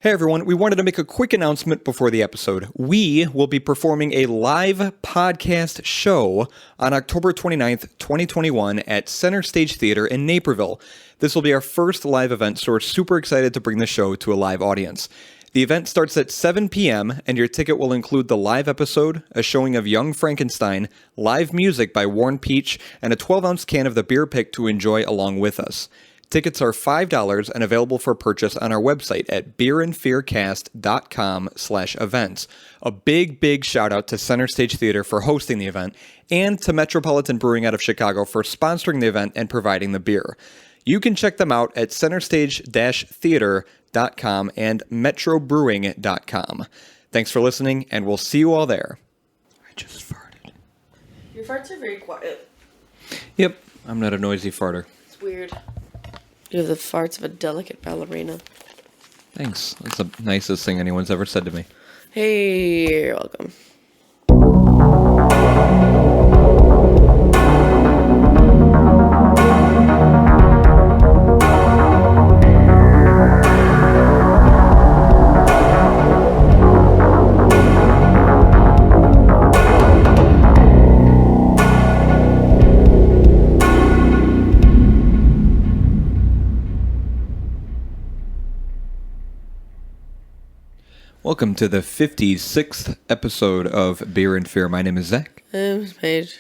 Hey everyone, we wanted to make a quick announcement before the episode. We will be performing a live podcast show on October 29th, 2021 at Center Stage Theater in Naperville. This will be our first live event, so we're super excited to bring the show to a live audience. The event starts at 7 p.m., and your ticket will include the live episode, a showing of Young Frankenstein, live music by Warren Peach, and a 12-ounce can of the beer pick to enjoy along with us. Tickets are $5 and available for purchase on our website at beerandfearcast.com/events. A big shout out to Center Stage Theater for hosting the event and to Metropolitan Brewing out of Chicago for sponsoring the event and providing the beer. You can check them out at centerstage-theater.com and metrobrewing.com. Thanks for listening, and we'll see you all there. I just farted. Your farts are very quiet. Yep, I'm not a noisy farter. It's weird. You have the farts of a delicate ballerina. Thanks. That's the nicest thing anyone's ever said to me. Hey, you're welcome. Welcome to the 56th episode of Beer and Fear. My name is Zach. I'm Paige.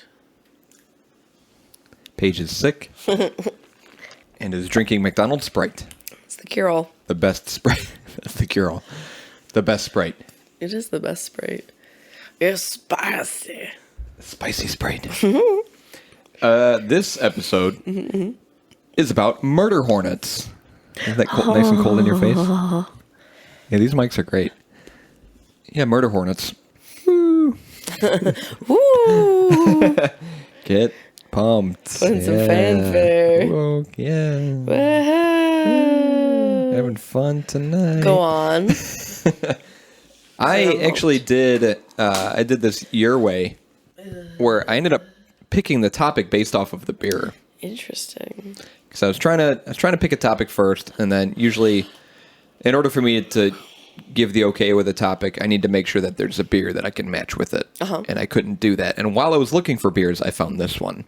Paige is sick and is drinking McDonald's Sprite. It's the cure-all. The best Sprite. That's the cure-all. The best Sprite. It is the best Sprite. It's spicy. Spicy Sprite. This episode is about murder hornets. Isn't that cold, nice and cold in your face? Yeah, these mics are great. Yeah, murder hornets. Woo. Woo! Get pumped. Putting some fanfare. Whoa, yeah. Woohoo! Having fun tonight. Go on. I actually did. I did this your way, where I ended up picking the topic based off of the beer. Interesting. Because I was trying to pick a topic first, and then usually, in order for me to give the okay with a topic, I need to make sure that there's a beer that I can match with it. And I couldn't do that. And while I was looking for beers, I found this one.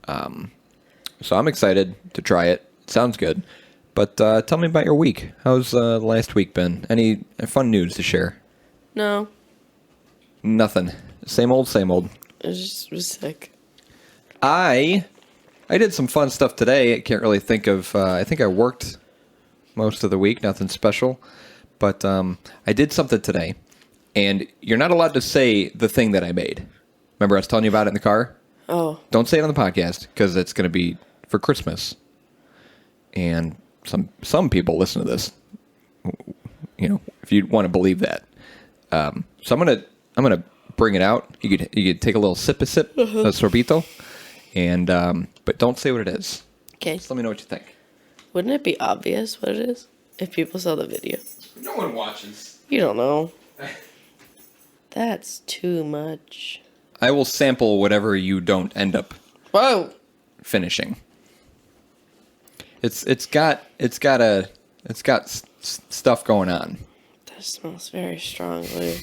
So I'm excited to try it. Sounds good. But tell me about your week. How's last week been? Any fun news to share? No. Nothing. Same old, same old. I just was sick. I did some fun stuff today. I can't really think of... I think I worked most of the week. Nothing special. But I did something today, and you're not allowed to say the thing that I made. Remember I was telling you about it in the car? Oh. Don't say it on the podcast, because it's going to be for Christmas. And some people listen to this, you know, if you want to believe that. So I'm gonna bring it out. You could take a little sip, a sorbito, and but don't say what it is. Okay. Just let me know what you think. Wouldn't it be obvious what it is if people saw the video? No one watches. You don't know. That's too much. I will sample whatever you don't end up finishing. It's got stuff going on. That smells very strongly.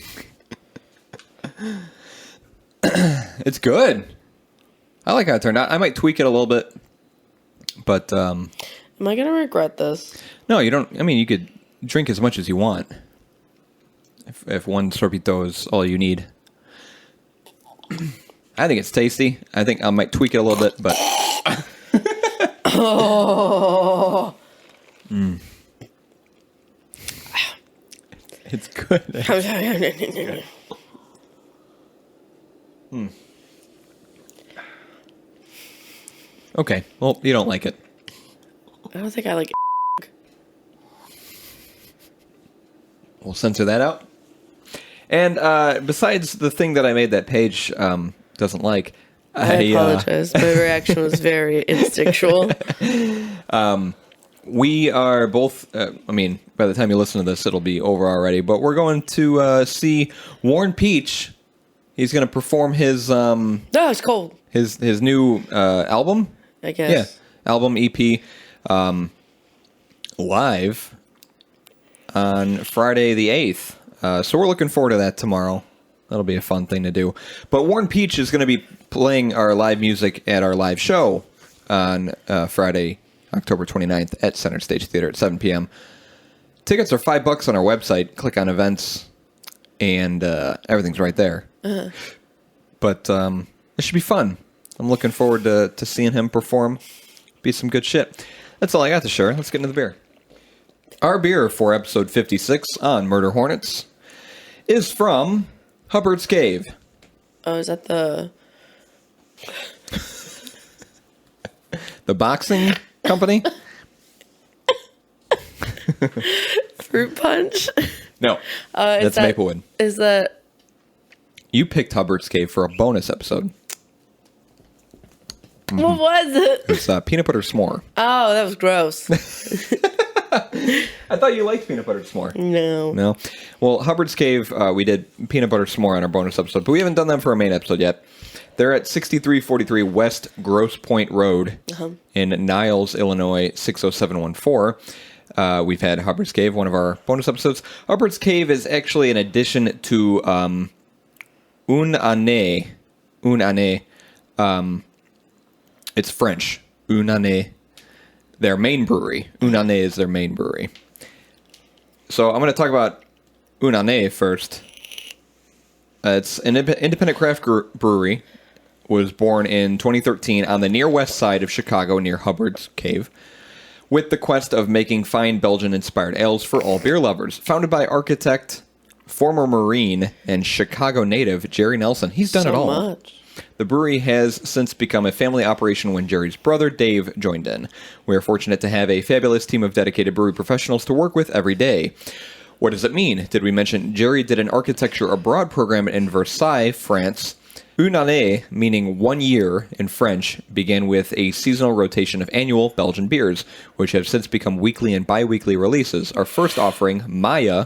It's good. I like how it turned out. I might tweak it a little bit, but Am I gonna regret this? no, you don't. I mean, you could drink as much as you want. If one sorbito is all you need. I think it's tasty. I think I might tweak it a little bit, but it's good. Okay, well, you don't like it. I don't think I like it. We'll censor that out. And besides the thing that I made that Paige doesn't like, I apologize. My reaction was very instinctual. We are both, I mean, by the time you listen to this, it'll be over already, but we're going to see Warren Peach. He's going to perform his... it's cold. His new album? I guess. Yeah, album, EP, live on Friday the 8th. So we're looking forward to that tomorrow. That'll be a fun thing to do. But Warren Peach is going to be playing our live music at our live show on Friday, October 29th at Center Stage Theater at 7 p.m. Tickets are $5 on our website. Click on events, and everything's right there. But it should be fun. I'm looking forward to seeing him perform. Be some good shit. That's all I got to share. Let's get into the beer. Our beer for episode 56 on Murder Hornets is from Hubbard's Cave. Oh, is that the boxing company? fruit punch? No, that's Maplewood. Is that... You picked Hubbard's Cave for a bonus episode. What was it? It's peanut butter s'more. Oh, that was gross. I thought you liked peanut butter s'more. No. Well, Hubbard's Cave, we did peanut butter s'more on our bonus episode, but we haven't done them for our main episode yet. They're at 6343 West Grosse Point Road in Niles, Illinois, 60714. We've had Hubbard's Cave, one of our bonus episodes. Hubbard's Cave is actually an addition to Un Année. It's French. Un Année. Their main brewery. Un Année is their main brewery. So I'm going to talk about Un Année first. It's an independent craft brewery. Was born in 2013 on the near west side of Chicago near Hubbard's Cave, with the quest of making fine Belgian-inspired ales for all beer lovers. Founded by architect, former Marine, and Chicago native Jerry Nelson. He's done it all. Much. The brewery has since become a family operation when Jerry's brother Dave joined in. We are fortunate to have a fabulous team of dedicated brewery professionals to work with every day. What does it mean? Did we mention Jerry did an architecture abroad program in Versailles, France? Une année, meaning 1 year in French, began with a seasonal rotation of annual Belgian beers, which have since become weekly and bi-weekly releases. Our first offering, Maya,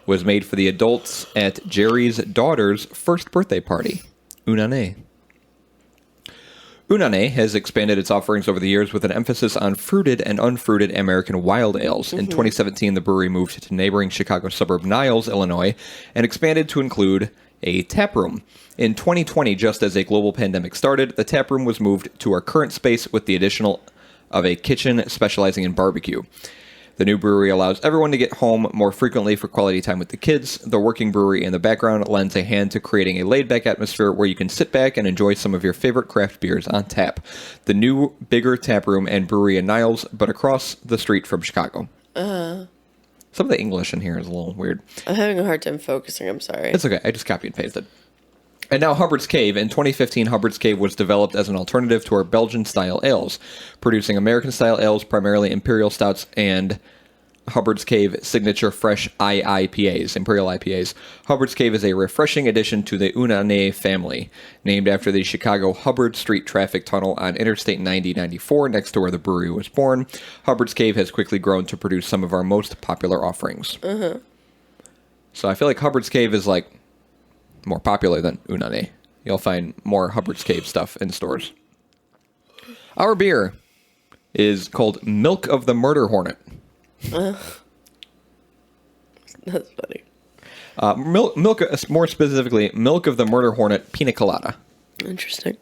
was made for the adults at Jerry's daughter's first birthday party. Une année. Une Année has expanded its offerings over the years with an emphasis on fruited and unfruited American wild ales. In 2017, the brewery moved to neighboring Chicago suburb Niles, Illinois, and expanded to include a tap room. In 2020, just as a global pandemic started, the tap room was moved to our current space with the addition of a kitchen specializing in barbecue. The new brewery allows everyone to get home more frequently for quality time with the kids. The working brewery in the background lends a hand to creating a laid-back atmosphere where you can sit back and enjoy some of your favorite craft beers on tap. The new, bigger tap room and brewery in Niles, but across the street from Chicago. Some of the English in here is a little weird. I'm having a hard time focusing. I'm sorry. It's okay. I just copied and pasted. And now Hubbard's Cave. In 2015, Hubbard's Cave was developed as an alternative to our Belgian-style ales, producing American-style ales, primarily imperial stouts, and Hubbard's Cave signature fresh IPAs, imperial IPAs. Hubbard's Cave is a refreshing addition to the Une Année family, named after the Chicago Hubbard Street traffic tunnel on Interstate 9094, next to where the brewery was born. Hubbard's Cave has quickly grown to produce some of our most popular offerings. So I feel like Hubbard's Cave is like more popular than Une Année. You'll find more Hubbard's Cave stuff in stores. Our beer is called Milk of the Murder Hornet. That's funny. Milk, more specifically, Milk of the Murder Hornet Pina Colada. Interesting.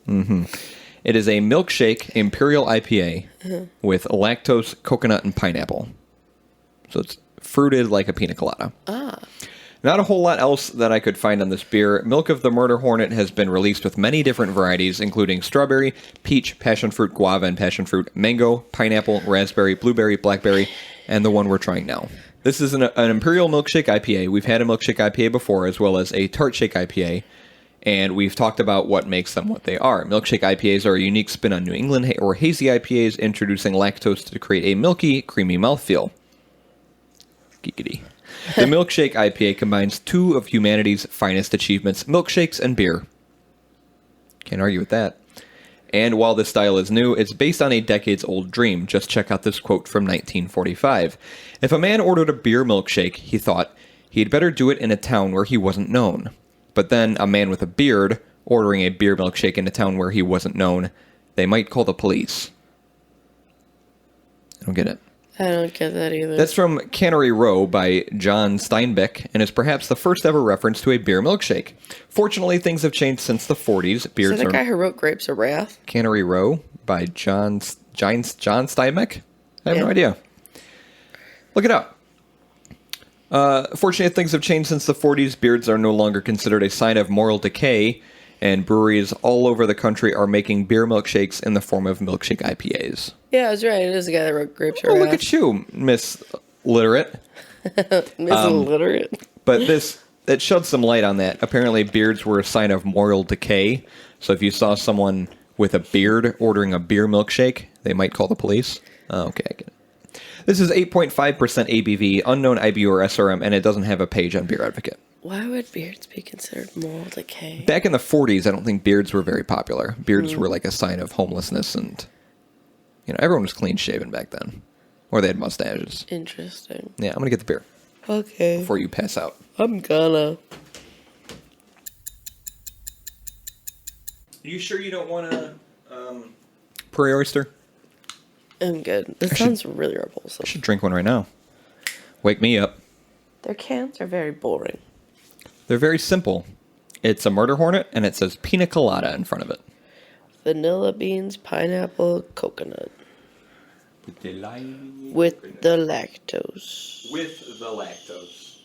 It is a milkshake imperial IPA with lactose, coconut, and pineapple. So it's fruited like a pina colada. Not a whole lot else that I could find on this beer. Milk of the Murder Hornet has been released with many different varieties, including strawberry, peach, passion fruit, guava, and passion fruit, mango, pineapple, raspberry, blueberry, blackberry, and the one we're trying now. This is an imperial milkshake IPA. We've had a milkshake IPA before, as well as a tart shake IPA, and we've talked about what makes them what they are. Milkshake IPAs are a unique spin on New England or hazy IPAs, introducing lactose to create a milky, creamy mouthfeel. Geekity. The milkshake IPA combines two of humanity's finest achievements, milkshakes and beer. Can't argue with that. And while this style is new, it's based on a decades-old dream. Just check out this quote from 1945. If a man ordered a beer milkshake, he thought, he'd better do it in a town where he wasn't known. But then a man with a beard ordering a beer milkshake in a town where he wasn't known, they might call the police. I don't get it. I don't get that either. That's from Cannery Row by John Steinbeck, and is perhaps the first ever reference to a beer milkshake. Fortunately, things have changed since the 40s. Is Beards that the are guy who wrote Grapes of Wrath? Cannery Row by John Steinbeck? I have no idea. Look it up. Fortunately, things have changed since the 40s. Beards are no longer considered a sign of moral decay, and breweries all over the country are making beer milkshakes in the form of milkshake IPAs. Yeah, I was right. It is the guy that wrote Grapes of Oh, Wrath. look at you, Miss Literate. Miss Illiterate. But it shed some light on that. Apparently, beards were a sign of moral decay. So if you saw someone with a beard ordering a beer milkshake, they might call the police. Oh, okay, I get it. This is 8.5% ABV, unknown IBU or SRM, and it doesn't have a page on Beer Advocate. Why would beards be considered moral decay? Back in the 40s, I don't think beards were very popular. Beards were like a sign of homelessness, and everyone was clean shaven back then, or they had mustaches. Interesting. Yeah, I'm gonna get the beer Okay. before you pass out. I'm gonna. You sure you don't want to prairie oyster? I'm good. This sounds really repulsive. I should drink one right now. Wake me up. Their cans are very boring. They're very simple. It's a murder hornet, and it says pina colada in front of it. Vanilla beans, pineapple, coconut. With the With the lactose. With the lactose.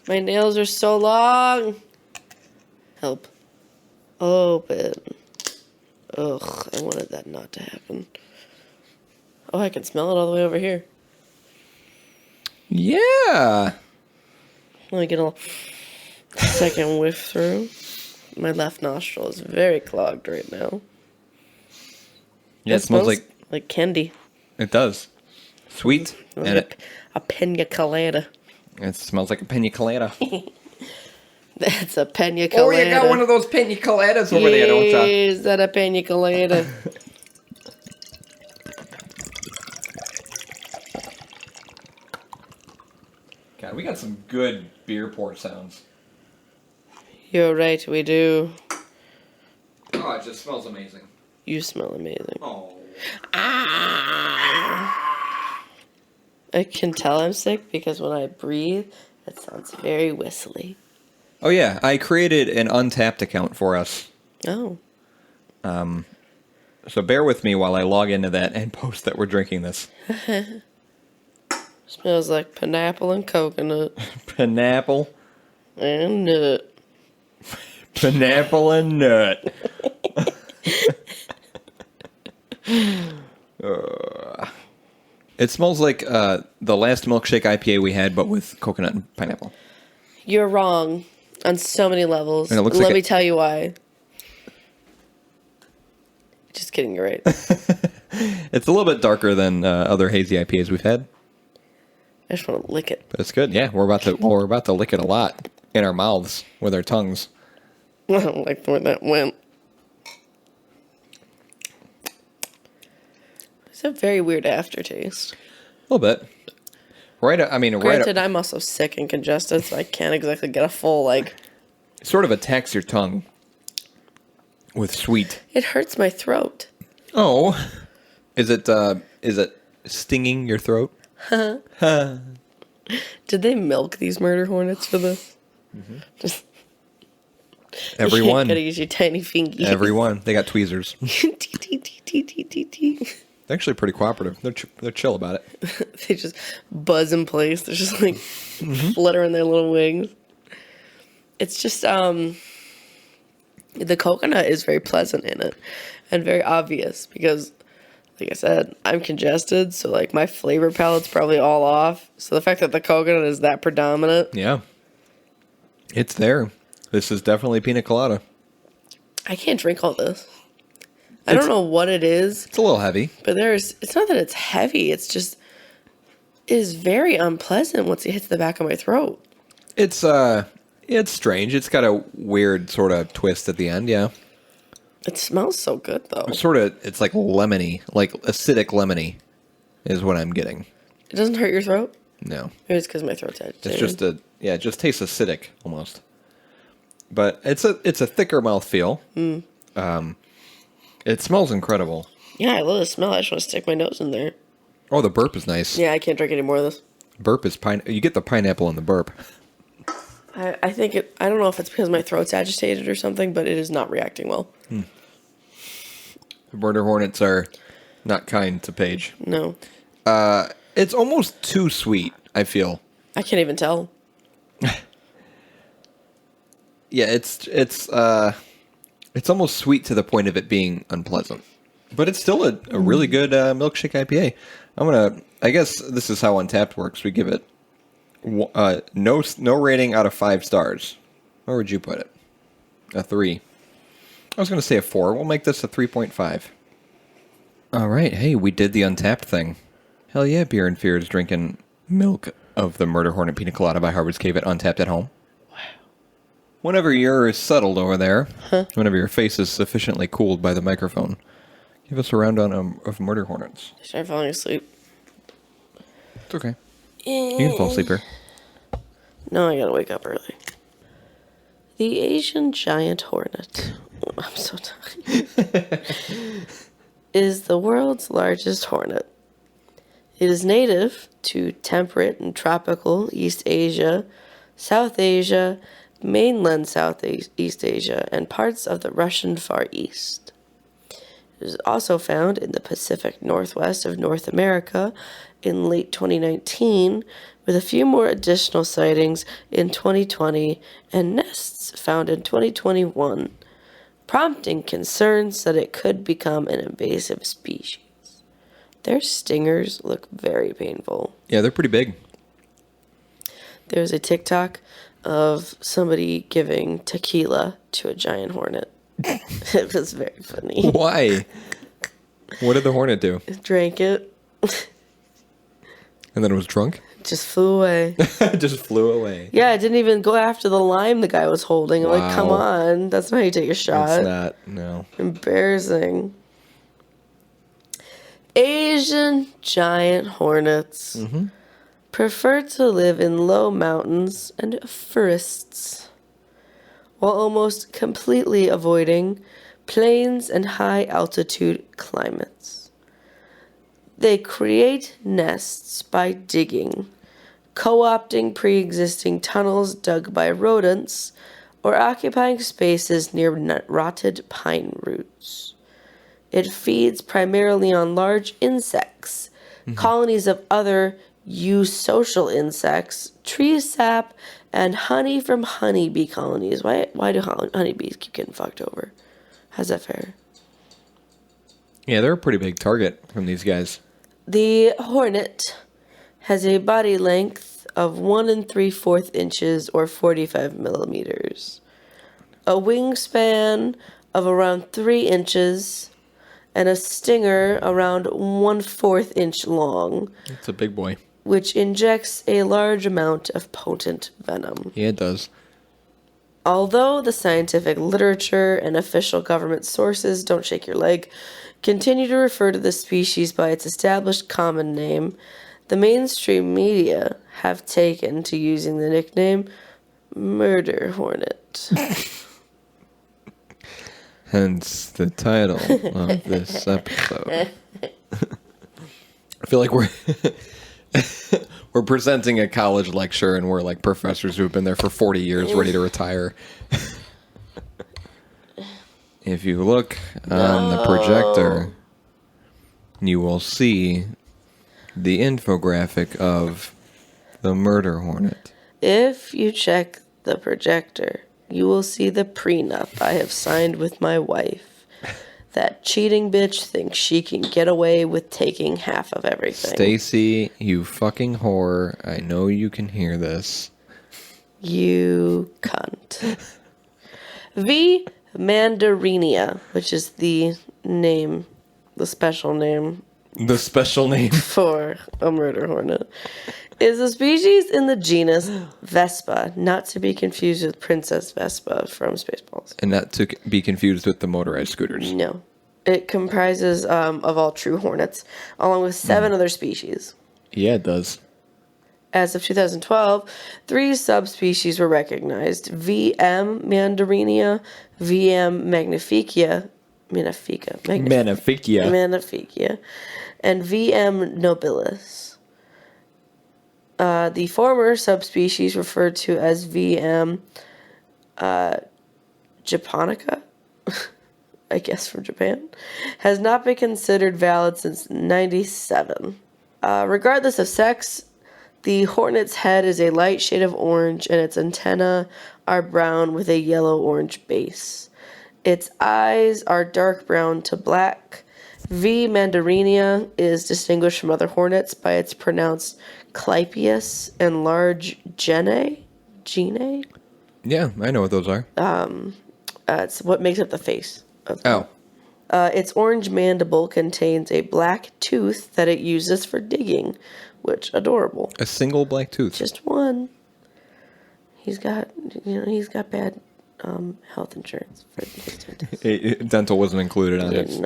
My nails are so long. Help. Open. Ugh, I wanted that not to happen. Oh, I can smell it all the way over here. Yeah. Let me get a second whiff through. My left nostril is very clogged right now. Yeah, it smells like candy. It does. Sweet. And A pina colada. it smells like a pina colada. That's a pina colada. Oh, you got one of those pina coladas over there, don't you? Is that a pina colada? God, we got some good beer pour sounds. You're right, we do. Oh, it just smells amazing. You smell amazing. Oh. I can tell I'm sick because when I breathe, it sounds very whistly. Oh, yeah. I created an Untapped account for us. Oh. So bear with me while I log into that and post that we're drinking this. Smells like pineapple and coconut. Pineapple. And nut. Pineapple and nut. It smells like the last milkshake IPA we had, but with coconut and pineapple. You're wrong on so many levels. And it looks Let like me tell you why. Just kidding, you're right. It's a little bit darker than other hazy IPAs we've had, I just want to lick it. but it's good. Yeah, we're about to lick it a lot in our mouths with our tongues. I don't like where that went. It's a very weird aftertaste. A little bit. Granted, I'm also sick and congested, so I can't exactly get a full, Sort of attacks your tongue with sweet. It hurts my throat. Oh, is it stinging your throat? Did they milk these murder hornets for this? Mm-hmm. Just Everyone. gotta use your tiny fingies. Everyone. They got tweezers. They They're actually pretty cooperative. They're chill about it. just buzz in place. They're just fluttering their little wings. It's just the coconut is very pleasant in it and very obvious because, like I said, I'm congested, so my flavor palette's probably all off. So the fact that the coconut is that predominant, Yeah. It's there. This is definitely pina colada. I can't drink all this. I don't know what it is, It's a little heavy. but it's not that it's heavy. It's just it is very unpleasant once it hits the back of my throat. It's strange. It's got a weird sort of twist at the end, yeah. It smells so good though. It's like lemony, like acidic lemony is what I'm getting. It doesn't hurt your throat? No. Maybe it's because my throat's agitated. It's just it just tastes acidic almost. But it's a thicker mouthfeel. It smells incredible. Yeah, I love the smell. I just want to stick my nose in there. Oh, the burp is nice. Yeah, I can't drink any more of this. Burp is you get the pineapple in the burp. I think I don't know if it's because my throat's agitated or something, but it is not reacting well. The murder hornets are not kind to Paige. No. It's almost too sweet, I feel. I can't even tell. Yeah, it's almost sweet to the point of it being unpleasant. But it's still a really good milkshake IPA. I guess this is how Untapped works. We give it no rating out of 5 stars. Where would you put it? A 3. I was going to say a 4. We'll make this a 3.5. All right. Hey, we did the Untapped thing. Hell yeah, Beer and Fear is drinking milk of the Murder Hornet Pina Colada by Harvard's Cave at Untapped at home. Wow. Whenever you're settled over there, whenever your face is sufficiently cooled by the microphone, give us a rundown of Murder Hornets. Start falling asleep. It's okay. You can fall asleep here. No, I gotta wake up early. The Asian giant hornet. Oh, I'm so tired. Is the world's largest hornet. It is native to temperate and tropical East Asia, South Asia, mainland Southeast Asia, and parts of the Russian Far East. It is also found in the Pacific Northwest of North America in late 2019, with a few more additional sightings in 2020 and nests found in 2021, prompting concerns that it could become an invasive species. Their stingers look very painful. Yeah, they're pretty big. There's a TikTok of somebody giving tequila to a giant hornet. It was very funny. Why? What did the hornet do? Drank it. And then it was drunk? Just flew away. Just flew away. Yeah, it didn't even go after the lime the guy was holding. I'm like, come on. That's not how you take a shot. That's not, no. Embarrassing. Asian giant hornets prefer to live in low mountains and forests, while almost completely avoiding plains and high altitude climates. They create nests by digging, co-opting pre-existing tunnels dug by rodents, or occupying spaces near rotted pine roots. It feeds primarily on large insects, colonies of other eusocial insects, tree sap, and honey from honeybee colonies. Why do honeybees keep getting fucked over? How's that fair? Yeah, they're a pretty big target from these guys. The hornet has a body length of 1 3/4 inches or 45 millimeters, a wingspan of around 3 inches, and a stinger around 1/4 inch long. It's a big boy. Which injects a large amount of potent venom. Yeah, it does. Although the scientific literature and official government sources, don't shake your leg, continue to refer to the species by its established common name, the mainstream media have taken to using the nickname murder hornet. Hence the title of this episode. I feel like we're presenting a college lecture and we're like professors who have been there for 40 years ready to retire. If you look on the projector, you will see the infographic of the murder hornet. If you check the projector, you will see the prenup I have signed with my wife. That cheating bitch thinks she can get away with taking half of everything. Stacy, you fucking whore. I know you can hear this. You cunt. V. mandarinia, which is the special name. The special name for a murder hornet, is a species in the genus Vespa, not to be confused with Princess Vespa from Spaceballs. And not to be confused with the motorized scooters. No. It comprises of all true hornets, along with 7 other species. Yeah, it does. As of 2012, 3 subspecies were recognized: VM mandarinia, VM magnifica, and VM nobilis. The former subspecies, referred to as VM japonica, I guess from Japan, has not been considered valid since 1997. Regardless of sex, the hornet's head is a light shade of orange and its antennae are brown with a yellow-orange base. Its eyes are dark brown to black. V. mandarinia is distinguished from other hornets by its pronounced clypeus and large gennae. Yeah, I know what those are. It's what makes up the face. Its orange mandible contains a black tooth that it uses for digging, which adorable. A single black tooth. Just one. He's got bad health insurance for his dentist. Dental wasn't included on his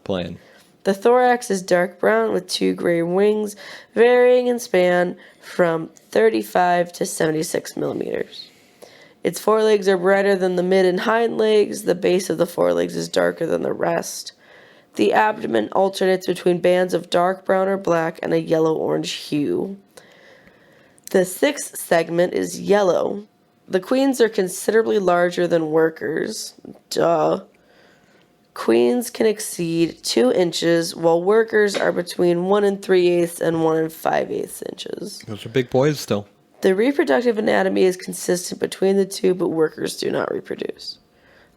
plan. The thorax is dark brown with 2 gray wings, varying in span from 35 to 76 millimeters. Its forelegs are brighter than the mid and hind legs. The base of the forelegs is darker than the rest. The abdomen alternates between bands of dark brown or black and a yellow-orange hue. The 6th segment is yellow. The queens are considerably larger than workers. Duh. Queens can exceed 2 inches, while workers are between 1 3/8 and 1 5/8 inches. Those are big boys still. The reproductive anatomy is consistent between the two, but workers do not reproduce,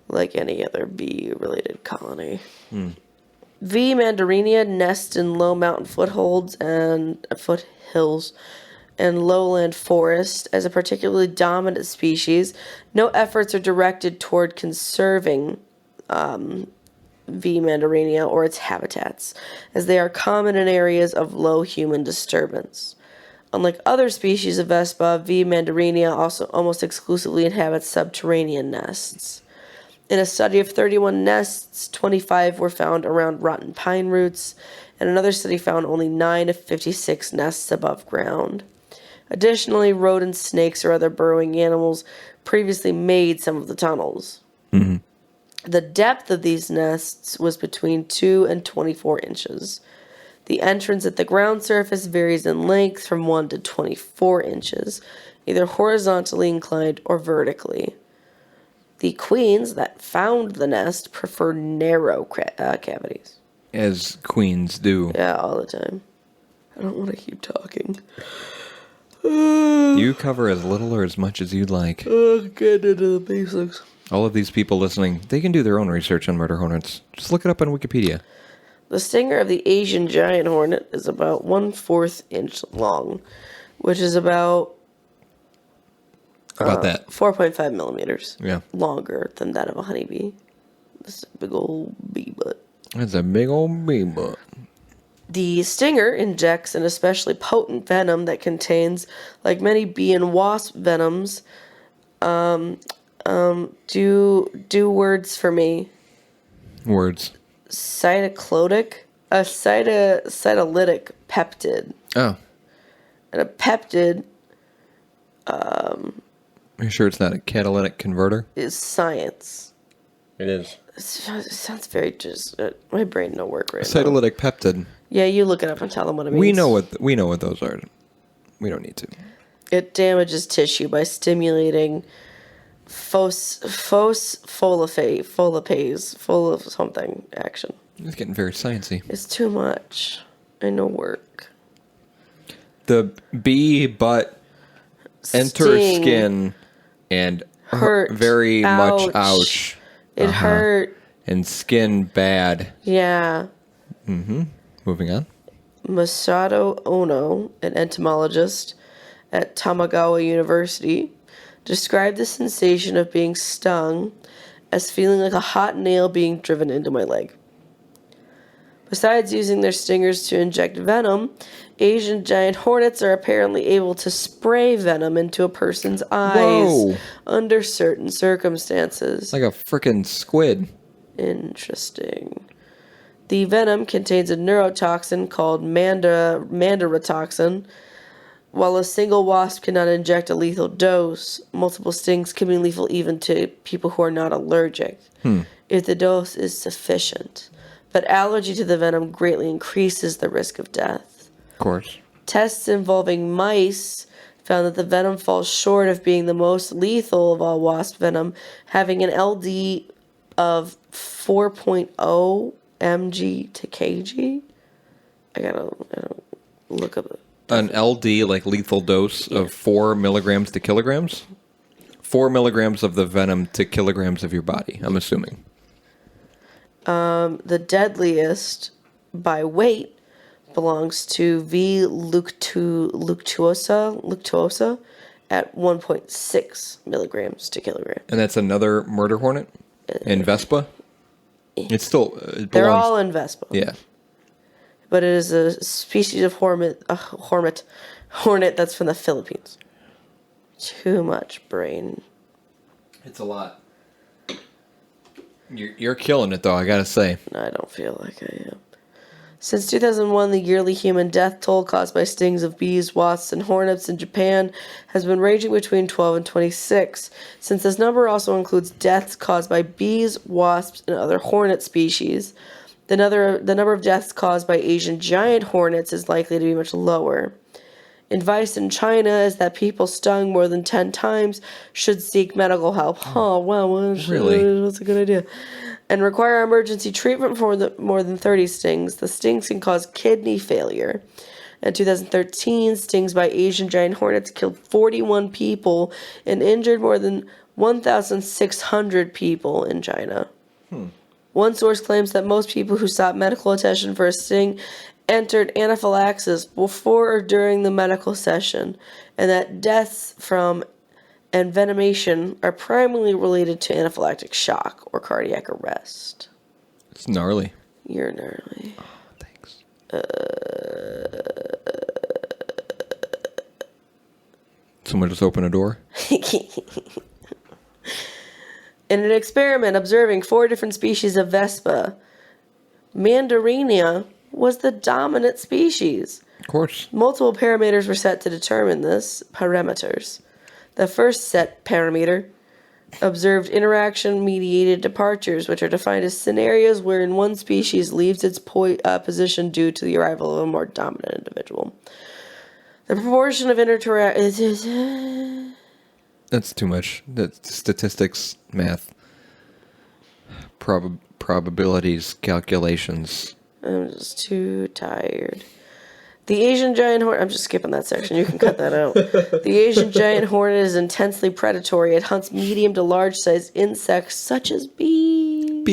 like any other bee-related colony. V. mandarinia nests in low mountain foothills and lowland forest. As a particularly dominant species, no efforts are directed toward conserving V. mandarinia or its habitats, as they are common in areas of low human disturbance. Unlike other species of Vespa, V. mandarinia also almost exclusively inhabits subterranean nests. In a study of 31 nests, 25 were found around rotten pine roots, and another study found only 9 of 56 nests above ground. Additionally, rodents, snakes, or other burrowing animals previously made some of the tunnels. Mm-hmm. The depth of these nests was between 2 and 24 inches. The entrance at the ground surface varies in length from 1 to 24 inches, either horizontally inclined or vertically. The queens that found the nest prefer narrow cavities. As queens do. Yeah, all the time. I don't want to keep talking. You cover as little or as much as you'd like. Get into the basics. All of these people listening, they can do their own research on murder hornets. Just look it up on Wikipedia. The stinger of the Asian giant hornet is about 1/4 inch long, which is about that 4.5 millimeters. Yeah. Longer than that of a honeybee. This is a big old bee butt. That's a big old bee butt. The stinger injects an especially potent venom that contains, like many bee and wasp venoms, do words for me. Words. Cytoclotic, a cytolytic peptid. Oh. And a peptid, Are you sure it's not a catalytic converter? is science. It is. It sounds very just. My brain no work right now. Cytolytic peptid. Yeah, you look it up and tell them what it means. We know what those are. We don't need to. It damages tissue by stimulating phospholipase, full of something action. It's getting very sciencey. It's too much. I know work. The bee butt enter Sting. skin and Hurt. very Ouch. much ouch. It hurt. And skin bad. Yeah. Moving on. Masato Ono, an entomologist at Tamagawa University, described the sensation of being stung as feeling like a hot nail being driven into my leg. Besides using their stingers to inject venom, Asian giant hornets are apparently able to spray venom into a person's eyes under certain circumstances. Like a frickin' squid. Interesting. The venom contains a neurotoxin called mandaratoxin, While a single wasp cannot inject a lethal dose, multiple stings can be lethal even to people who are not allergic, if the dose is sufficient. But allergy to the venom greatly increases the risk of death. Of course. Tests involving mice found that the venom falls short of being the most lethal of all wasp venom, having an LD of 4.0 mg to kg. I gotta look up. An LD, like lethal dose of 4 milligrams to kilograms? 4 milligrams of the venom to kilograms of your body, I'm assuming. The deadliest by weight belongs to V. luctuosa at 1.6 milligrams to kilogram. And that's another murder hornet? In Vespa? It's still... It They're belongs, all in Vespa. Yeah. But it is a species of hornet that's from the Philippines. Too much brain. It's a lot. You're killing it, though, I gotta say. I don't feel like I am. Since 2001, the yearly human death toll caused by stings of bees, wasps, and hornets in Japan has been ranging between 12 and 26. Since this number also includes deaths caused by bees, wasps, and other hornet species, the number of deaths caused by Asian giant hornets is likely to be much lower. Advice in China is that people stung more than 10 times should seek medical help. Oh, wow. Really? That's a good idea. And require emergency treatment for more than 30 stings. The stings can cause kidney failure. In 2013, stings by Asian giant hornets killed 41 people and injured more than 1,600 people in China. One source claims that most people who sought medical attention for a sting entered anaphylaxis before or during the medical session, and that deaths from envenomation are primarily related to anaphylactic shock or cardiac arrest. It's gnarly. You're gnarly. Oh, thanks. Someone just opened a door? In an experiment observing 4 different species of Vespa, Mandarinia was the dominant species. Of course. Multiple parameters were set to determine this. Parameters. The first set parameter observed interaction-mediated departures, which are defined as scenarios wherein one species leaves its position due to the arrival of a more dominant individual. The proportion of That's too much. That's statistics, math, probabilities, calculations. I'm just too tired. The Asian giant hornet... I'm just skipping that section. You can cut that out. The Asian giant hornet is intensely predatory. It hunts medium to large-sized insects such as bees,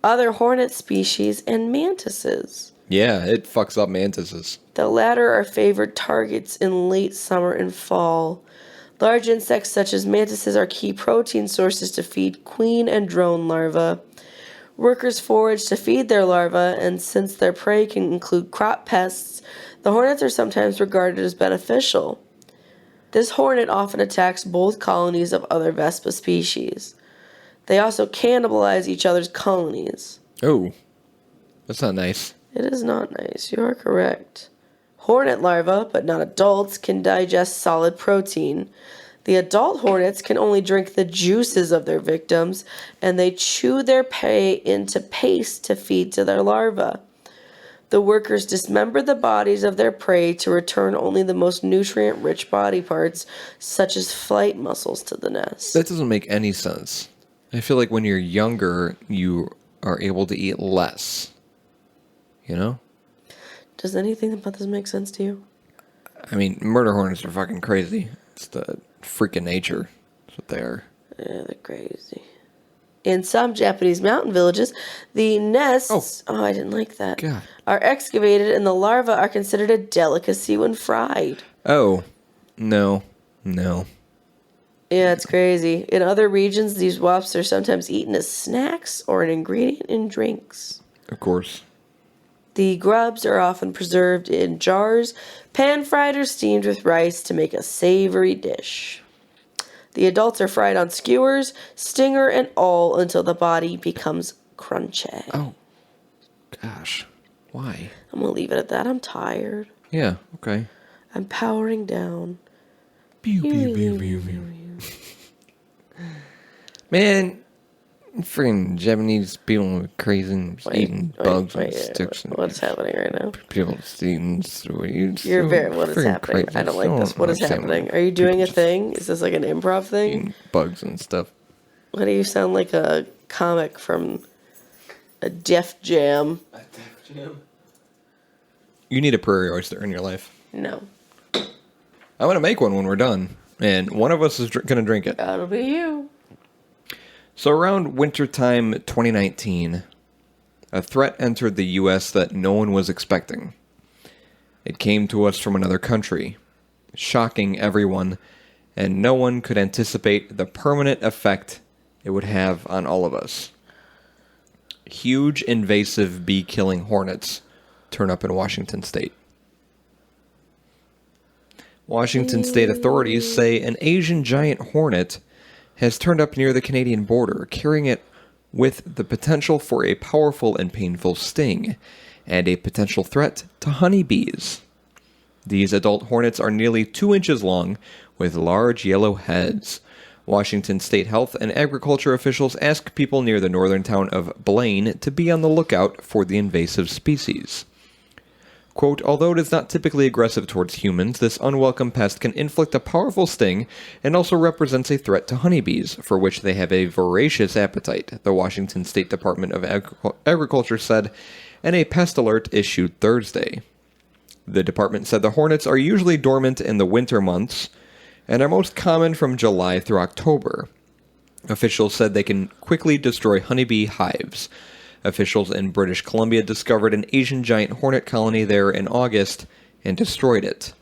other hornet species, and mantises. Yeah, it fucks up mantises. The latter are favored targets in late summer and fall. Large insects such as mantises are key protein sources to feed queen and drone larvae. Workers forage to feed their larvae, and since their prey can include crop pests, the hornets are sometimes regarded as beneficial. This hornet often attacks both colonies of other Vespa species. They also cannibalize each other's colonies. Oh, that's not nice. It is not nice. You are correct. Hornet larvae, but not adults, can digest solid protein. The adult hornets can only drink the juices of their victims, and they chew their prey into paste to feed to their larvae. The workers dismember the bodies of their prey to return only the most nutrient-rich body parts, such as flight muscles, to the nest. That doesn't make any sense. I feel like when you're younger, you are able to eat less. You know? Does anything about this make sense to you? I mean, murder hornets are fucking crazy. It's the freaking nature. That's what they are. Yeah, they're crazy. In some Japanese mountain villages, the nests... Oh, I didn't like that. God. Are excavated, and the larvae are considered a delicacy when fried. Oh. No. Yeah, it's crazy. In other regions, these wasps are sometimes eaten as snacks or an ingredient in drinks. Of course. The grubs are often preserved in jars, pan-fried or steamed with rice to make a savory dish. The adults are fried on skewers, stinger, and all until the body becomes crunchy. Oh. Gosh. Why? I'm going to leave it at that. I'm tired. Yeah, okay. I'm powering down. Pew, pew, pew, pew, pew. Man, freaking Japanese people are crazy and eating bugs and sticks. What's happening right now? People eating sweets. You're very. What is happening? I don't like this. What is happening? Are you doing a thing? Is this like an improv thing? Eating bugs and stuff. Why do you sound like a comic from a Def Jam? A Def Jam? You need a prairie oyster in your life. No. I'm going to make one when we're done, and one of us is going to drink it. That'll be you. So around wintertime 2019, a threat entered the U.S. that no one was expecting. It came to us from another country, shocking everyone, and no one could anticipate the permanent effect it would have on all of us. Huge invasive bee-killing hornets turn up in Washington state. Washington state authorities say an Asian giant hornet has turned up near the Canadian border, carrying it with the potential for a powerful and painful sting, and a potential threat to honeybees. These adult hornets are nearly 2 inches long, with large yellow heads. Washington state health and agriculture officials ask people near the northern town of Blaine to be on the lookout for the invasive species. Quote, although it is not typically aggressive towards humans, this unwelcome pest can inflict a powerful sting and also represents a threat to honeybees, for which they have a voracious appetite, the Washington State Department of Agriculture said in a pest alert issued Thursday. The department said the hornets are usually dormant in the winter months and are most common from July through October. Officials said they can quickly destroy honeybee hives. Officials in British Columbia discovered an Asian giant hornet colony there in August and destroyed it.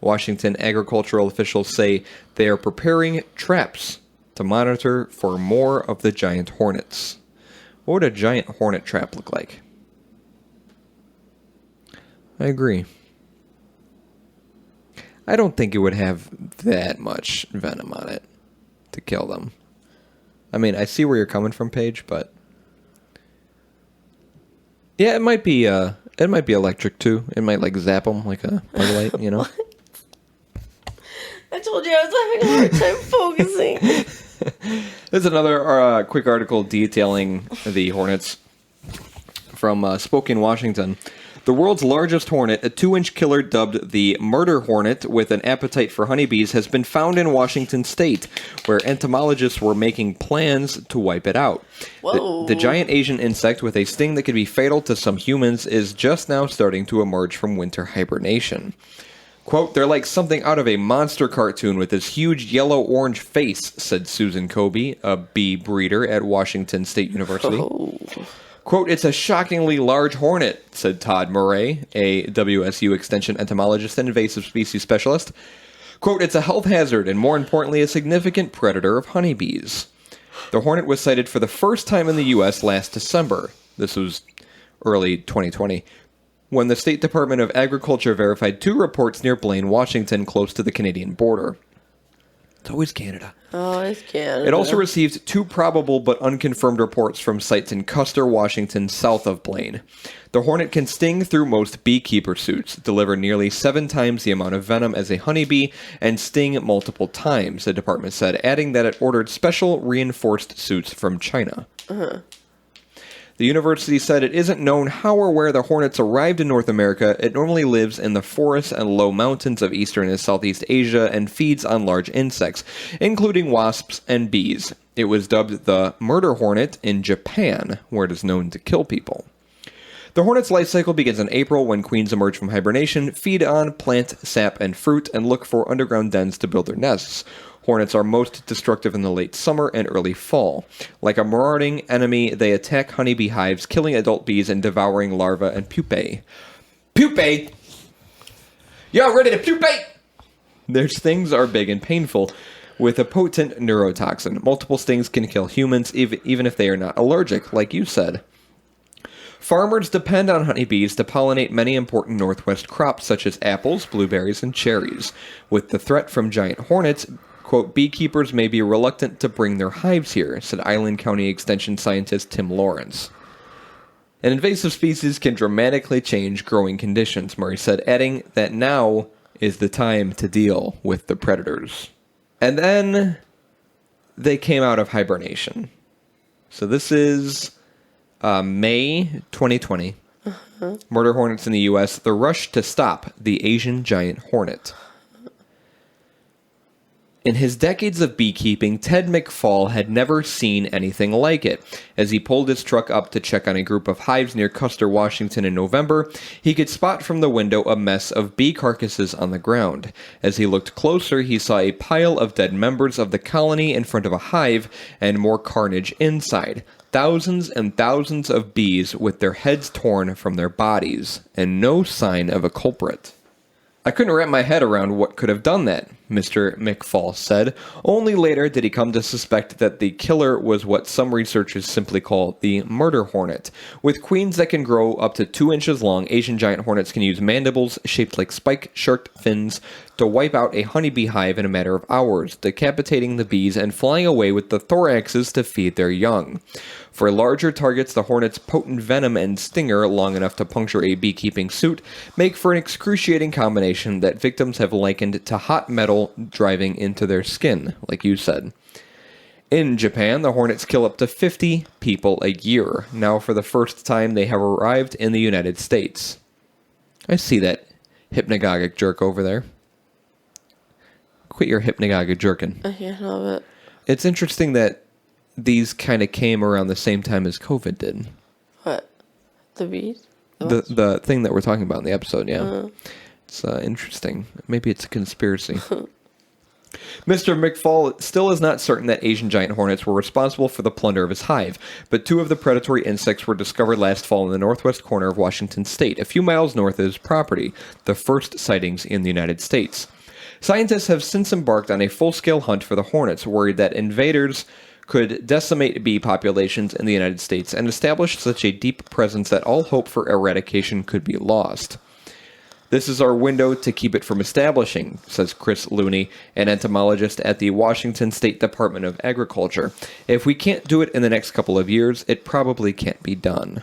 Washington agricultural officials say they are preparing traps to monitor for more of the giant hornets. What would a giant hornet trap look like? I agree. I don't think it would have that much venom on it to kill them. I mean, I see where you're coming from, Paige, but yeah, it might be electric too. It might like zap them like a bug light, you know. I told you I was having a hard time focusing. There's another quick article detailing the hornets from Spokane, Washington. The world's largest hornet, a 2-inch killer dubbed the murder hornet with an appetite for honeybees, has been found in Washington state, where entomologists were making plans to wipe it out. The giant Asian insect with a sting that could be fatal to some humans is just now starting to emerge from winter hibernation. Quote, they're like something out of a monster cartoon with this huge yellow-orange face, said Susan Kobe, a bee breeder at Washington State University. Oh. Quote, it's a shockingly large hornet, said Todd Murray, a WSU Extension entomologist and invasive species specialist. Quote, it's a health hazard and, more importantly, a significant predator of honeybees. The hornet was sighted for the first time in the U.S. last December. This was early 2020, when the State Department of Agriculture verified 2 reports near Blaine, Washington, close to the Canadian border. It's always Canada. Oh, it's Canada. It also received 2 probable but unconfirmed reports from sites in Custer, Washington, south of Blaine. The hornet can sting through most beekeeper suits, deliver nearly 7 times the amount of venom as a honeybee, and sting multiple times, the department said, adding that it ordered special reinforced suits from China. Uh-huh. The university said it isn't known how or where the hornets arrived in North America. It normally lives in the forests and low mountains of eastern and southeast Asia and feeds on large insects, including wasps and bees. It was dubbed the murder hornet in Japan, where it is known to kill people. The hornet's life cycle begins in April when queens emerge from hibernation, feed on plant, sap, and fruit, and look for underground dens to build their nests. Hornets are most destructive in the late summer and early fall. Like a marauding enemy, they attack honeybee hives, killing adult bees and devouring larvae and pupae. Pupae? Y'all ready to pupate? Their stings are big and painful, with a potent neurotoxin. Multiple stings can kill humans, even if they are not allergic, like you said. Farmers depend on honeybees to pollinate many important Northwest crops, such as apples, blueberries, and cherries. With the threat from giant hornets, quote, beekeepers may be reluctant to bring their hives here, said Island County Extension scientist Tim Lawrence. An invasive species can dramatically change growing conditions, Murray said, adding that now is the time to deal with the predators. And then they came out of hibernation. So this is May 2020. Murder hornets in the U.S., the rush to stop the Asian giant hornet. In his decades of beekeeping, Ted McFall had never seen anything like it. As he pulled his truck up to check on a group of hives near Custer, Washington in November, he could spot from the window a mess of bee carcasses on the ground. As he looked closer, he saw a pile of dead members of the colony in front of a hive and more carnage inside. Thousands and thousands of bees with their heads torn from their bodies, and no sign of a culprit. I couldn't wrap my head around what could have done that, Mr. McFall said. Only later did he come to suspect that the killer was what some researchers simply call the murder hornet. With queens that can grow up to 2 inches long, Asian giant hornets can use mandibles shaped like spike-sharked fins to wipe out a honeybee hive in a matter of hours, decapitating the bees and flying away with the thoraxes to feed their young. For larger targets, the hornet's potent venom and stinger, long enough to puncture a beekeeping suit, make for an excruciating combination that victims have likened to hot metal driving into their skin, like you said. In Japan, the hornets kill up to 50 people a year. Now, for the first time, they have arrived in the United States. I see that hypnagogic jerk over there. Quit your hypnagogic jerking. I can't help it. It's interesting that these kind of came around the same time as COVID did. What? The bees? The thing that we're talking about in the episode, yeah. It's interesting. Maybe it's a conspiracy. Mr. McFall still is not certain that Asian giant hornets were responsible for the plunder of his hive, but 2 of the predatory insects were discovered last fall in the northwest corner of Washington state, a few miles north of his property, the first sightings in the United States. Scientists have since embarked on a full-scale hunt for the hornets, worried that invaders could decimate bee populations in the United States and establish such a deep presence that all hope for eradication could be lost. This is our window to keep it from establishing, says Chris Looney, an entomologist at the Washington State Department of Agriculture. If we can't do it in the next couple of years, it probably can't be done.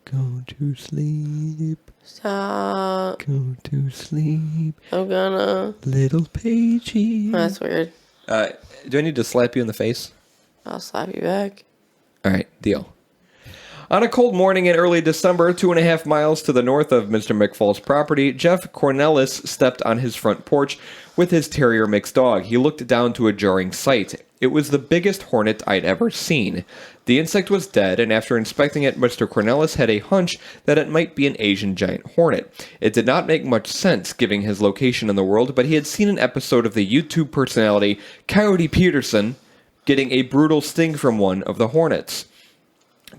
Go to sleep. Stop. Go to sleep. I'm gonna. Little Paige. That's weird. Do I need to slap you in the face? I'll slap you back. All right, deal. On a cold morning in early December, 2.5 miles to the north of Mr. McFall's property, Jeff Cornelis stepped on his front porch with his terrier mixed dog. He looked down to a jarring sight. It was the biggest hornet I'd ever seen. The insect was dead, and after inspecting it, Mr. Cornelis had a hunch that it might be an Asian giant hornet. It did not make much sense, given his location in the world, but he had seen an episode of the YouTube personality Coyote Peterson getting a brutal sting from one of the hornets.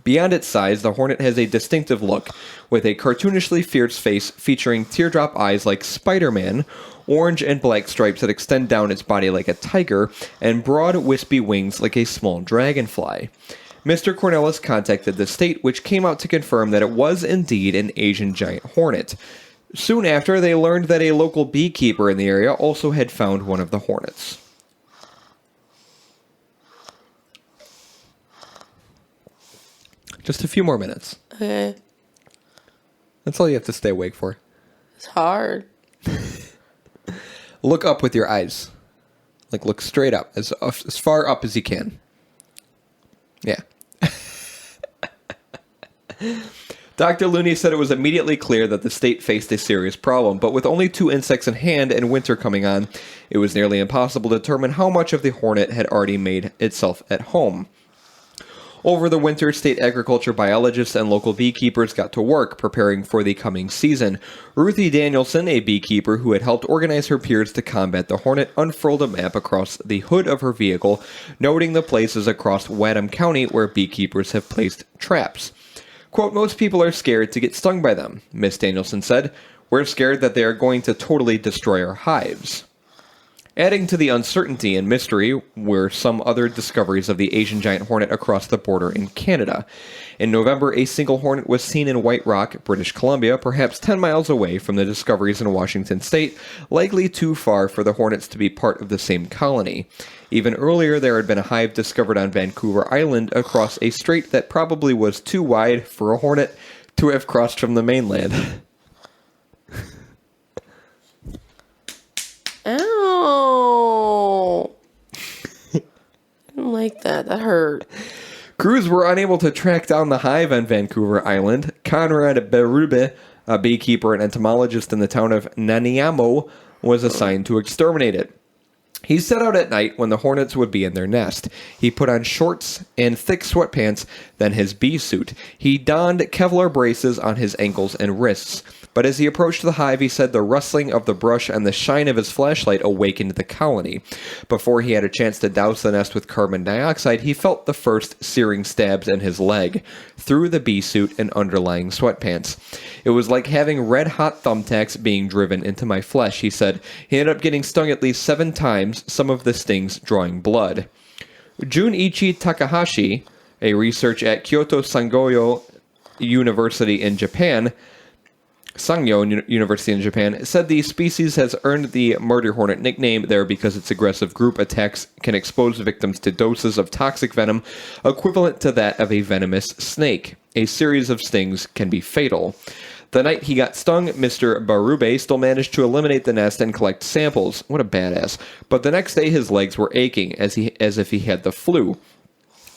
Beyond its size, the hornet has a distinctive look, with a cartoonishly fierce face featuring teardrop eyes like Spider-Man, orange and black stripes that extend down its body like a tiger, and broad, wispy wings like a small dragonfly. Mr. Cornelis contacted the state, which came out to confirm that it was indeed an Asian giant hornet. Soon after, they learned that a local beekeeper in the area also had found one of the hornets. Just a few more minutes. Okay. That's all you have to stay awake for. It's hard. Look up with your eyes. Like, look straight up. As far up as you can. Yeah. Dr. Looney said it was immediately clear that the state faced a serious problem, but with only 2 insects in hand and winter coming on, it was nearly impossible to determine how much of the hornet had already made itself at home. Over the winter, state agriculture biologists and local beekeepers got to work preparing for the coming season. Ruthie Danielson, a beekeeper who had helped organize her peers to combat the hornet, unfurled a map across the hood of her vehicle, noting the places across Wadham County where beekeepers have placed traps. Quote, most people are scared to get stung by them, Miss Danielson said. We're scared that they are going to totally destroy our hives. Adding to the uncertainty and mystery were some other discoveries of the Asian giant hornet across the border in Canada. In November, a single hornet was seen in White Rock, British Columbia, perhaps 10 miles away from the discoveries in Washington state, likely too far for the hornets to be part of the same colony. Even earlier, there had been a hive discovered on Vancouver Island across a strait that probably was too wide for a hornet to have crossed from the mainland. Oh. I didn't like that. That hurt. Crews were unable to track down the hive on Vancouver Island. Conrad Berube, a beekeeper and entomologist in the town of Nanaimo, was assigned to exterminate it. He set out at night when the hornets would be in their nest. He put on shorts and thick sweatpants, then his bee suit. He donned Kevlar braces on his ankles and wrists. But as he approached the hive, he said the rustling of the brush and the shine of his flashlight awakened the colony. Before he had a chance to douse the nest with carbon dioxide, he felt the first searing stabs in his leg, through the bee suit and underlying sweatpants. It was like having red-hot thumbtacks being driven into my flesh, he said. He ended up getting stung at least 7 times, some of the stings drawing blood. Junichi Takahashi, a researcher at Kyoto Sangyo University in Japan, said the species has earned the murder hornet nickname there because its aggressive group attacks can expose victims to doses of toxic venom equivalent to that of a venomous snake. A series of stings can be fatal. The night he got stung, Mr. Berube still managed to eliminate the nest and collect samples. What a badass. But the next day his legs were aching as if he had the flu.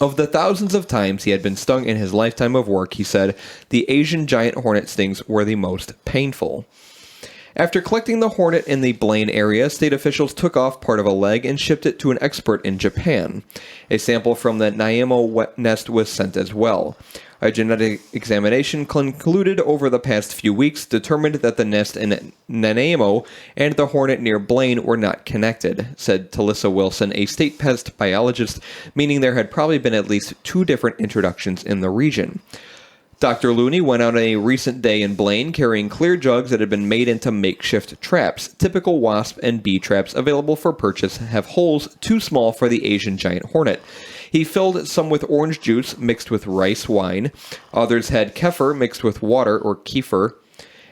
Of the thousands of times he had been stung in his lifetime of work, he said, the Asian giant hornet stings were the most painful. After collecting the hornet in the Blaine area, state officials took off part of a leg and shipped it to an expert in Japan. A sample from the Nanaimo nest was sent as well. A genetic examination concluded over the past few weeks determined that the nest in Nanaimo and the hornet near Blaine were not connected, said Talissa Wilson, a state pest biologist, meaning there had probably been at least 2 different introductions in the region. Dr. Looney went out on a recent day in Blaine carrying clear jugs that had been made into makeshift traps. Typical wasp and bee traps available for purchase have holes too small for the Asian giant hornet. He filled some with orange juice mixed with rice wine. Others had kefir mixed with water or kefir.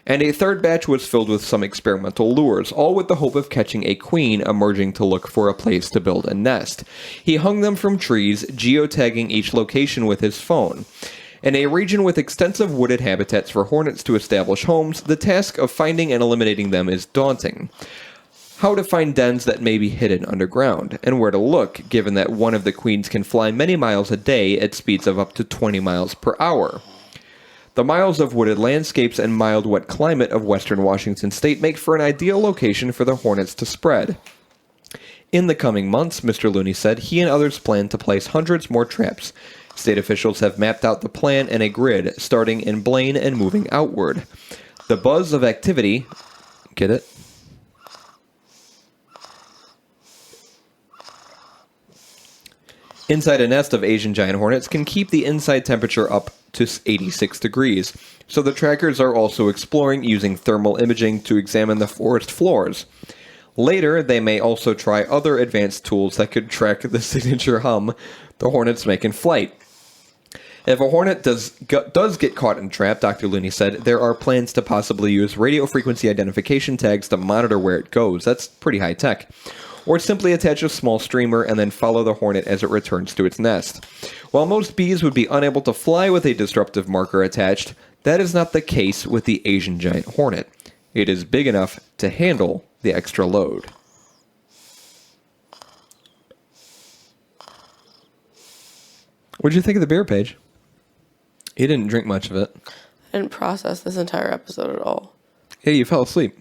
And a third batch was filled with some experimental lures, all with the hope of catching a queen emerging to look for a place to build a nest. He hung them from trees, geotagging each location with his phone. In a region with extensive wooded habitats for hornets to establish homes, the task of finding and eliminating them is daunting. How to find dens that may be hidden underground, and where to look, given that one of the queens can fly many miles a day at speeds of up to 20 miles per hour. The miles of wooded landscapes and mild wet climate of western Washington state make for an ideal location for the hornets to spread. In the coming months, Mr. Looney said, he and others plan to place hundreds more traps. State officials have mapped out the plan in a grid, starting in Blaine and moving outward. The buzz of activity... Get it? Inside a nest of Asian giant hornets can keep the inside temperature up to 86 degrees, so the trackers are also exploring using thermal imaging to examine the forest floors. Later, they may also try other advanced tools that could track the signature hum the hornets make in flight. If a hornet does get caught in a trap, Dr. Looney said, there are plans to possibly use radio frequency identification tags to monitor where it goes. That's pretty high tech. Or simply attach a small streamer and then follow the hornet as it returns to its nest. While most bees would be unable to fly with a disruptive marker attached, that is not the case with the Asian giant hornet. It is big enough to handle the extra load. What'd you think of the beer, Paige? You didn't drink much of it. I didn't process this entire episode at all. Yeah, you fell asleep.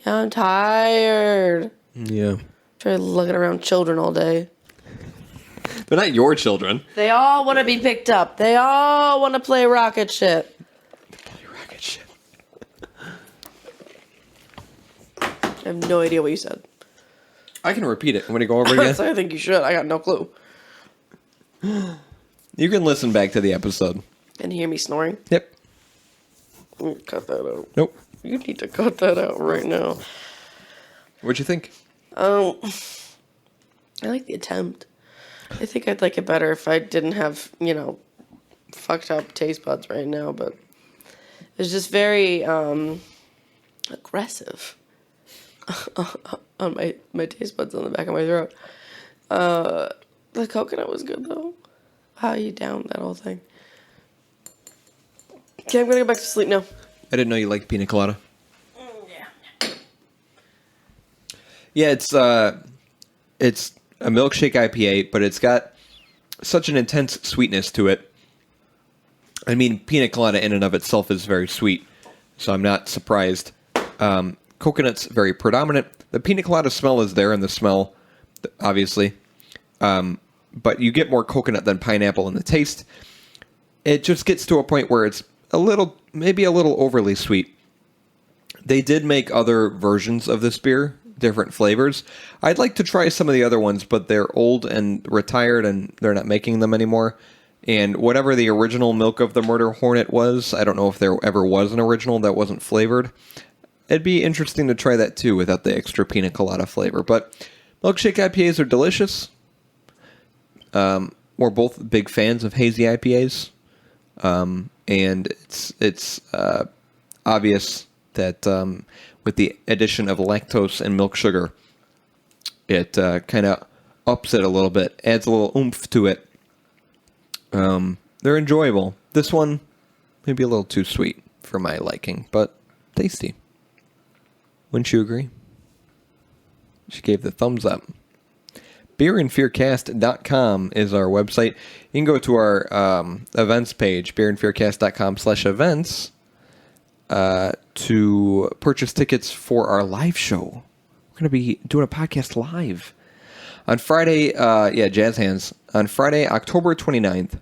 Yeah, I'm tired. Yeah. Try looking around children all day. They're not your children. They all want to be picked up. They all want to play rocket ship. Rocket ship. I have no idea what you said. I can repeat it. I'm going to go over it again. I think you should. I got no clue. You can listen back to the episode. And hear me snoring? Yep. Cut that out. Nope. You need to cut that out right now. What'd you think? I like the attempt. I think I'd like it better if I didn't have, fucked up taste buds right now, but it's just very aggressive on my taste buds on the back of my throat. The coconut was good though. Wow, you downed that whole thing. Okay, I'm gonna go back to sleep now. I didn't know you liked pina colada. Yeah. Yeah, it's a milkshake IPA, but it's got such an intense sweetness to it. I mean, pina colada in and of itself is very sweet, so I'm not surprised. Coconut's very predominant. The pina colada smell is there in the smell, obviously, but you get more coconut than pineapple in the taste. It just gets to a point where it's maybe a little overly sweet. They did make other versions of this beer, different flavors. I'd like to try some of the other ones, but they're old and retired, and they're not making them anymore. And whatever the original Milk of the Murder Hornet was, I don't know if there ever was an original that wasn't flavored. It'd be interesting to try that too without the extra pina colada flavor. But milkshake IPAs are delicious. We're both big fans of hazy IPAs. And it's obvious that with the addition of lactose and milk sugar, it kind of ups it a little bit, adds a little oomph to it. They're enjoyable. This one, maybe a little too sweet for my liking, but tasty. Wouldn't you agree? She gave the thumbs up. beerandfearcast.com is our website. You can go to our events page, beerandfearcast.com/events, to purchase tickets for our live show. We're going to be doing a podcast live on Friday, Jazz Hands, on Friday, October 29th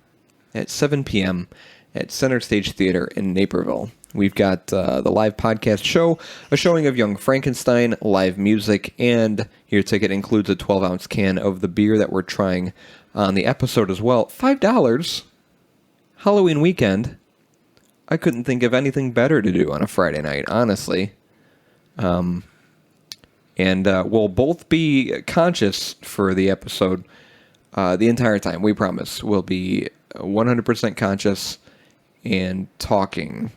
at 7 p.m. at Center Stage Theater in Naperville. We've got the live podcast show, a showing of Young Frankenstein, live music, and your ticket includes a 12-ounce can of the beer that we're trying on the episode as well. $5. Halloween weekend. I couldn't think of anything better to do on a Friday night, honestly. And we'll both be conscious for the episode the entire time. We promise. We'll be 100% conscious and talking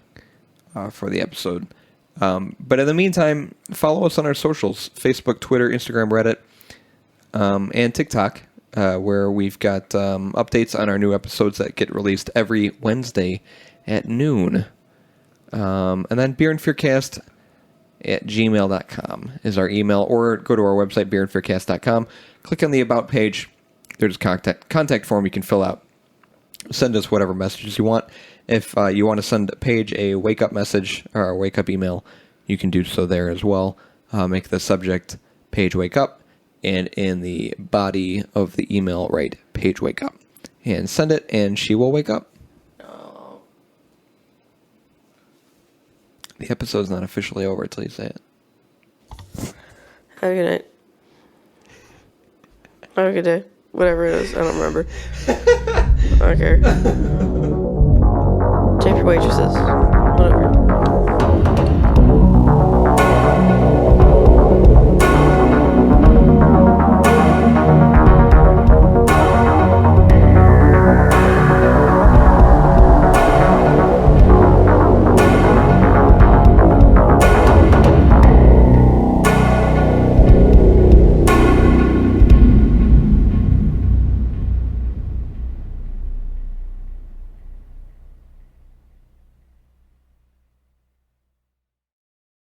for the episode. But in the meantime, follow us on our socials, Facebook, Twitter, Instagram, Reddit, and TikTok, where we've got updates on our new episodes that get released every Wednesday at noon. And then beerandfearcast@gmail.com is our email, or go to our website, beerandfearcast.com. Click on the About page. There's a contact form you can fill out. Send us whatever messages you want. If you want to send Paige a wake-up message or a wake-up email, you can do so there as well. Make the subject Paige Wake Up, and in the body of the email, write Paige Wake Up. And send it, and she will wake up. Oh. The episode's not officially over until you say it. Have a good night. Have a good day. Whatever it is, I don't remember. I don't care. Tip your waitresses.